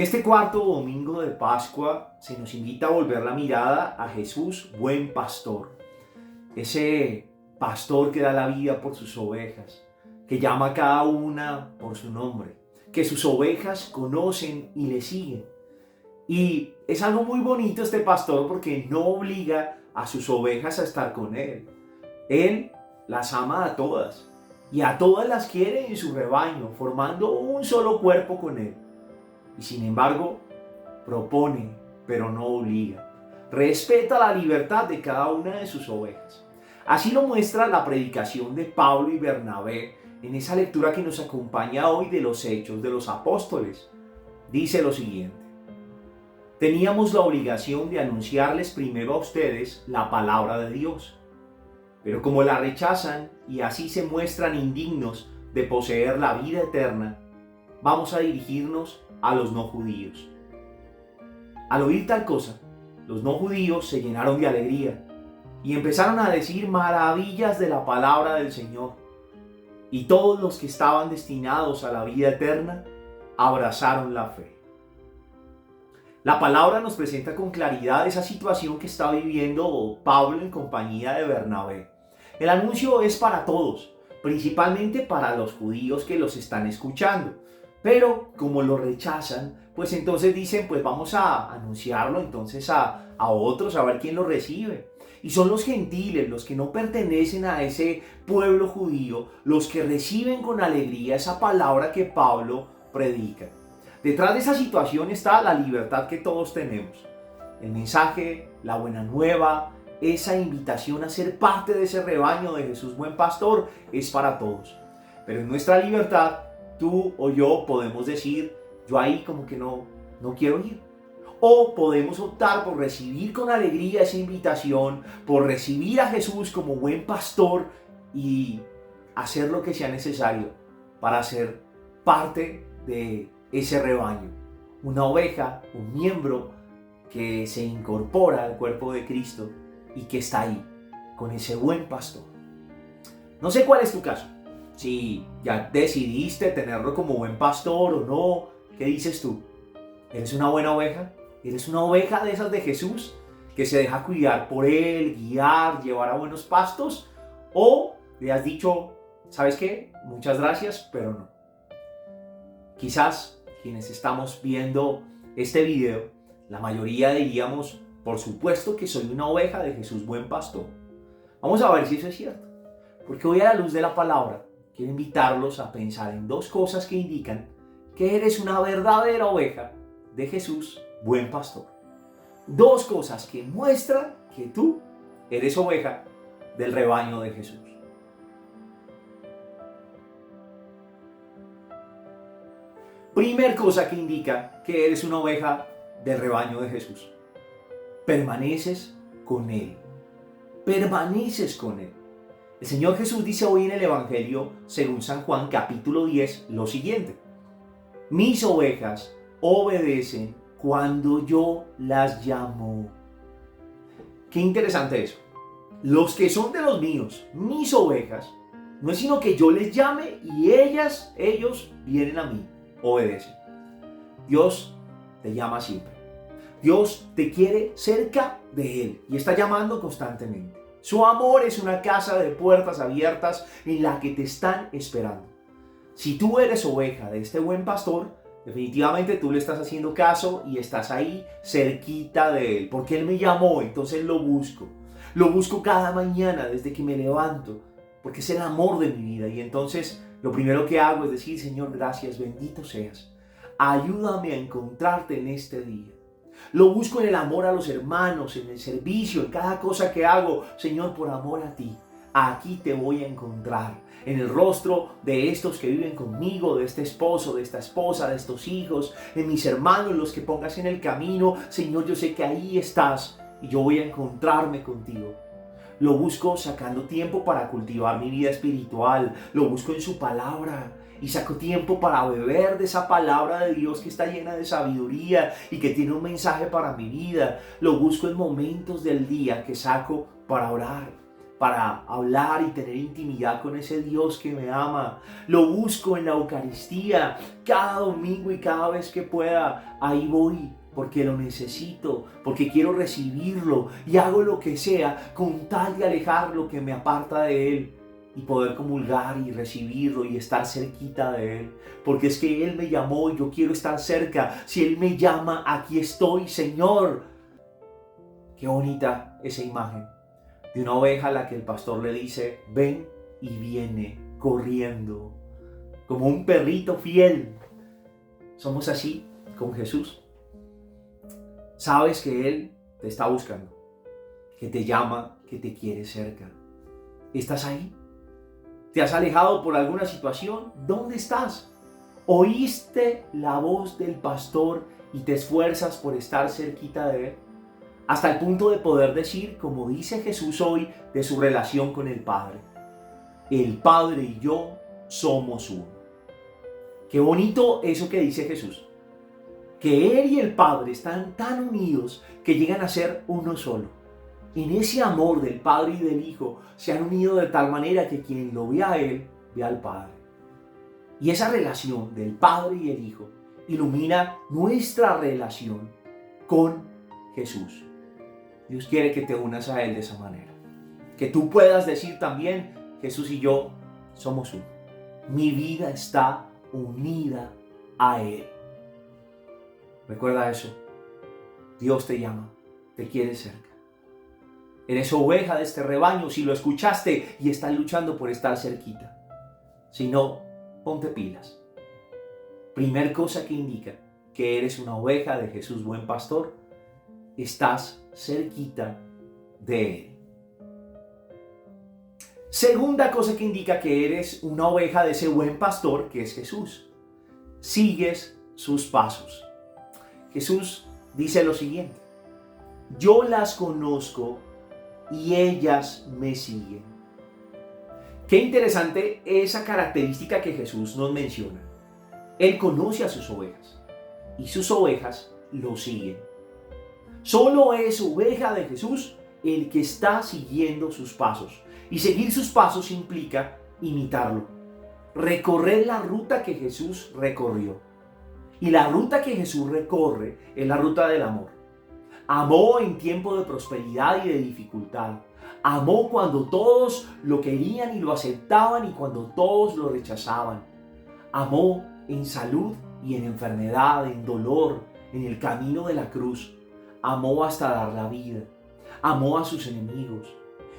este cuarto domingo de Pascua se nos invita a volver la mirada a Jesús, buen pastor. Ese pastor que da la vida por sus ovejas, que llama a cada una por su nombre, que sus ovejas conocen y le siguen. Y es algo muy bonito este pastor porque no obliga a sus ovejas a estar con él. Él las ama a todas y a todas las quiere en su rebaño, formando un solo cuerpo con él. Y sin embargo, propone, pero no obliga. Respeta la libertad de cada una de sus ovejas. Así lo muestra la predicación de Pablo y Bernabé en esa lectura que nos acompaña hoy de los Hechos de los Apóstoles. Dice lo siguiente: teníamos la obligación de anunciarles primero a ustedes la palabra de Dios. Pero como la rechazan y así se muestran indignos de poseer la vida eterna, vamos a dirigirnos a los no judíos. Al oír tal cosa, los no judíos se llenaron de alegría y empezaron a decir maravillas de la palabra del Señor. Y todos los que estaban destinados a la vida eterna abrazaron la fe. La palabra nos presenta con claridad esa situación que está viviendo Pablo en compañía de Bernabé. El anuncio es para todos, principalmente para los judíos que los están escuchando. Pero como lo rechazan, pues entonces dicen, pues vamos a anunciarlo entonces a otros, a ver quién lo recibe. Y son los gentiles, los que no pertenecen a ese pueblo judío, los que reciben con alegría esa palabra que Pablo predica. Detrás de esa situación está la libertad que todos tenemos. El mensaje, la buena nueva, esa invitación a ser parte de ese rebaño de Jesús buen pastor es para todos. Pero en nuestra libertad, tú o yo podemos decir, yo ahí como que no quiero ir. O podemos optar por recibir con alegría esa invitación, por recibir a Jesús como buen pastor y hacer lo que sea necesario para ser parte de ese rebaño. Una oveja, un miembro que se incorpora al cuerpo de Cristo y que está ahí con ese buen pastor. No sé cuál es tu caso. Si ya decidiste tenerlo como buen pastor o no, ¿qué dices tú? ¿Eres una buena oveja? ¿Eres una oveja de esas de Jesús que se deja cuidar por Él, guiar, llevar a buenos pastos? ¿O le has dicho, ¿sabes qué? Muchas gracias, pero no? Quizás quienes estamos viendo este video, la mayoría diríamos, por supuesto que soy una oveja de Jesús buen pastor. Vamos a ver si eso es cierto. Porque hoy a la luz de la palabra, quiero invitarlos a pensar en dos cosas que indican que eres una verdadera oveja de Jesús, buen pastor. Dos cosas que muestran que tú eres oveja del rebaño de Jesús. Primer cosa que indica que eres una oveja del rebaño de Jesús. Permaneces con Él. Permaneces con Él. El Señor Jesús dice hoy en el Evangelio, según San Juan, capítulo 10, lo siguiente: mis ovejas obedecen cuando yo las llamo. Qué interesante eso. Los que son de los míos, mis ovejas, no es sino que yo les llame y ellos vienen a mí, obedecen. Dios te llama siempre. Dios te quiere cerca de Él y está llamando constantemente. Su amor es una casa de puertas abiertas en la que te están esperando. Si tú eres oveja de este buen pastor, definitivamente tú le estás haciendo caso y estás ahí cerquita de Él. Porque Él me llamó, entonces lo busco. Lo busco cada mañana desde que me levanto, porque es el amor de mi vida. Y entonces lo primero que hago es decir, Señor, gracias, bendito seas. Ayúdame a encontrarte en este día. Lo busco en el amor a los hermanos, en el servicio, en cada cosa que hago. Señor, por amor a ti, aquí te voy a encontrar. En el rostro de estos que viven conmigo, de este esposo, de esta esposa, de estos hijos, en mis hermanos, los que pongas en el camino. Señor, yo sé que ahí estás y yo voy a encontrarme contigo. Lo busco sacando tiempo para cultivar mi vida espiritual. Lo busco en su palabra. Y saco tiempo para beber de esa palabra de Dios que está llena de sabiduría y que tiene un mensaje para mi vida. Lo busco en momentos del día que saco para orar. para hablar y tener intimidad con ese Dios que me ama. Lo busco en la Eucaristía cada domingo y cada vez que pueda. Ahí voy porque lo necesito, porque quiero recibirlo y hago lo que sea con tal de alejar lo que me aparta de Él y poder comulgar y recibirlo y estar cerquita de Él. Porque es que Él me llamó y yo quiero estar cerca. Si Él me llama, aquí estoy, Señor. Qué bonita esa imagen de una oveja a la que el pastor le dice, ven, y viene corriendo, como un perrito fiel. Somos así con Jesús. Sabes que Él te está buscando, que te llama, que te quiere cerca. ¿Estás ahí? ¿Te has alejado por alguna situación? ¿Dónde estás? ¿Oíste la voz del pastor y te esfuerzas por estar cerquita de Él? Hasta el punto de poder decir, como dice Jesús hoy, de su relación con el Padre. El Padre y yo somos uno. Qué bonito eso que dice Jesús. Que Él y el Padre están tan unidos que llegan a ser uno solo. En ese amor del Padre y del Hijo se han unido de tal manera que quien lo ve a Él, ve al Padre. Y esa relación del Padre y el Hijo ilumina nuestra relación con Jesús. Dios quiere que te unas a Él de esa manera. Que tú puedas decir también, Jesús y yo somos uno. Mi vida está unida a Él. Recuerda eso. Dios te llama, te quiere cerca. Eres oveja de este rebaño si lo escuchaste y estás luchando por estar cerquita. Si no, ponte pilas. Primer cosa que indica que eres una oveja de Jesús buen pastor, estás cerquita de Él. Segunda cosa que indica que eres una oveja de ese buen pastor, que es Jesús. Sigues sus pasos. Jesús dice lo siguiente: yo las conozco y ellas me siguen. Qué interesante esa característica que Jesús nos menciona. Él conoce a sus ovejas y sus ovejas lo siguen. Solo es oveja de Jesús el que está siguiendo sus pasos. Y seguir sus pasos implica imitarlo. Recorrer la ruta que Jesús recorrió. Y la ruta que Jesús recorre es la ruta del amor. Amó en tiempo de prosperidad y de dificultad. Amó cuando todos lo querían y lo aceptaban y cuando todos lo rechazaban. Amó en salud y en enfermedad, en dolor, en el camino de la cruz. Amó hasta dar la vida. Amó a sus enemigos.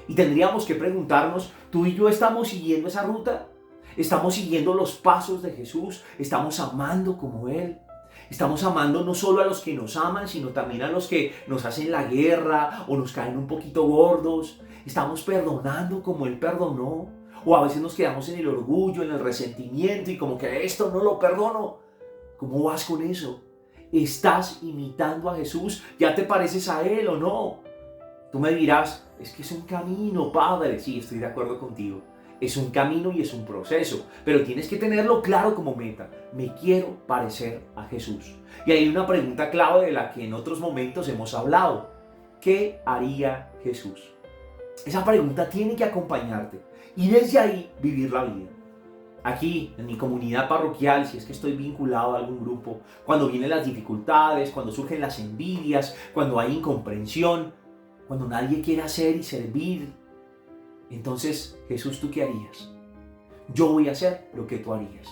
Y tendríamos que preguntarnos, ¿tú y yo estamos siguiendo esa ruta? ¿Estamos siguiendo los pasos de Jesús? ¿Estamos amando como Él? ¿Estamos amando no solo a los que nos aman, sino también a los que nos hacen la guerra o nos caen un poquito gordos? ¿Estamos perdonando como Él perdonó? ¿O a veces nos quedamos en el orgullo, en el resentimiento y como que esto no lo perdono? ¿Cómo vas con eso? ¿Estás imitando a Jesús? ¿Ya te pareces a Él o no? Tú me dirás, es que es un camino, Padre. Sí, estoy de acuerdo contigo. Es un camino y es un proceso, pero tienes que tenerlo claro como meta. Me quiero parecer a Jesús. Y hay una pregunta clave de la que en otros momentos hemos hablado. ¿Qué haría Jesús? Esa pregunta tiene que acompañarte y desde ahí vivir la vida. Aquí, en mi comunidad parroquial, si es que estoy vinculado a algún grupo, cuando vienen las dificultades, cuando surgen las envidias, cuando hay incomprensión, cuando nadie quiere hacer y servir, entonces, Jesús, ¿tú qué harías? Yo voy a hacer lo que tú harías.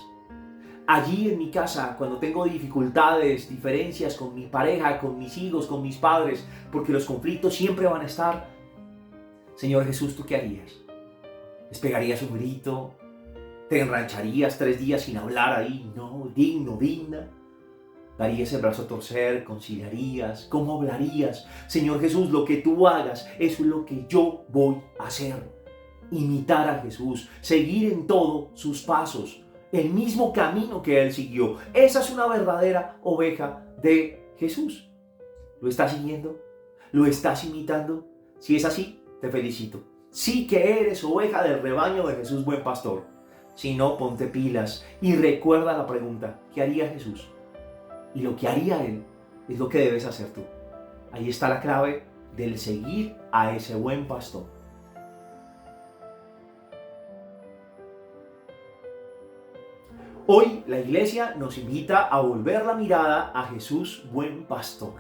Allí en mi casa, cuando tengo dificultades, diferencias con mi pareja, con mis hijos, con mis padres, porque los conflictos siempre van a estar, Señor Jesús, ¿tú qué harías? ¿Les pegarías un grito? ¿Te enrancharías 3 días sin hablar ahí? No, digna. ¿Darías el brazo a torcer? ¿Conciliarías? ¿Cómo hablarías? Señor Jesús, lo que tú hagas, eso es lo que yo voy a hacer. Imitar a Jesús, seguir en todo sus pasos, el mismo camino que Él siguió. Esa es una verdadera oveja de Jesús. ¿Lo estás siguiendo? ¿Lo estás imitando? Si es así, te felicito. Sí que eres oveja del rebaño de Jesús buen pastor. Si no, ponte pilas y recuerda la pregunta, ¿qué haría Jesús? Y lo que haría Él es lo que debes hacer tú. Ahí está la clave del seguir a ese buen pastor. Hoy la iglesia nos invita a volver la mirada a Jesús, buen pastor.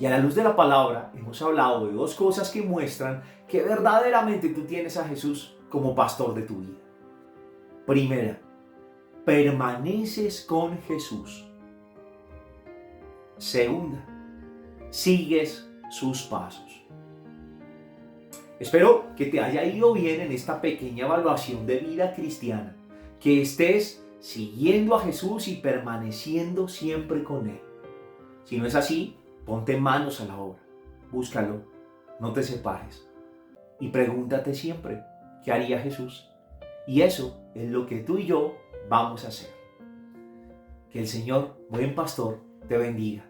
Y a la luz de la palabra hemos hablado de dos cosas que muestran que verdaderamente tú tienes a Jesús como pastor de tu vida. Primera, permaneces con Jesús. Segunda, sigues sus pasos. Espero que te haya ido bien en esta pequeña evaluación de vida cristiana, que estés siguiendo a Jesús y permaneciendo siempre con Él. Si no es así, ponte manos a la obra, búscalo, no te separes y pregúntate siempre, ¿qué haría Jesús? Y eso es lo que tú y yo vamos a hacer. Que el Señor, buen pastor, te bendiga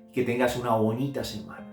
y que tengas una bonita semana.